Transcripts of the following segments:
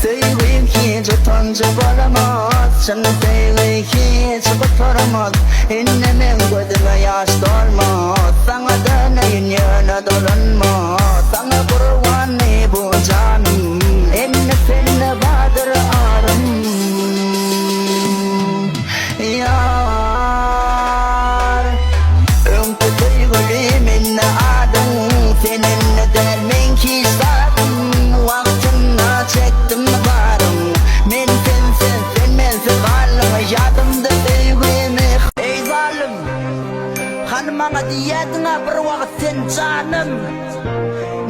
Sevgim hiç utancı olamaz. Sen sevgi hiç kurtaramaz. İnnemin gözüme yaş dolmaz. Sana döneyim yana dolanmaz. Sana kurban ne bu canım. İnne seninle vardır ağrım. Yar önkü sevgilim inne adım. Seninle dermen ki sardım. Vaktinde çektim varım. Men sensiz sen mensiz varlığım. Yadımda sevgimi. Ey zalim, hanımana diyetine bir vakit sen canım.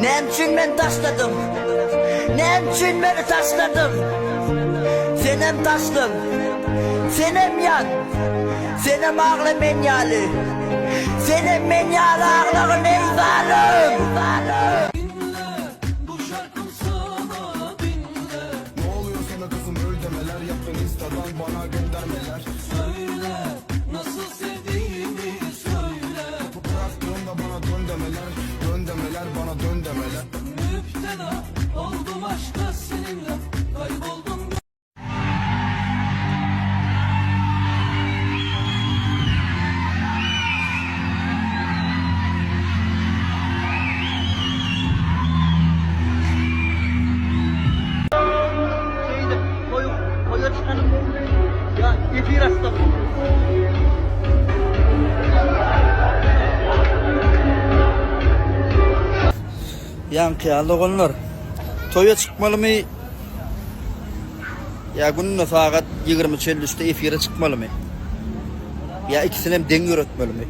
Ne için ben taşladım? Ne için beni taşladın? Senem taşlım, senem yan, senem ağlı menyalı, senem menyalı ağlığın ey zalim. Bu şarkım sana dinle. Ne oluyor sana kızım, öyle demeler yaptın Insta'dan bana göndermeler. Söyle nasıl sevdiğimi söyle. Bıraktığımda bana dön demeler, dön demeler, bana dön demeler. Müptela oldum aşka seninle, kayboldum. Koyun çıkanım. Ya ipi rastladım. Yankı aldı konular. Toya çıkmalı mı? Ya günün saat 20.53'te efire çıkmalı mı? Ya ikisini hem denge üretmeli mi?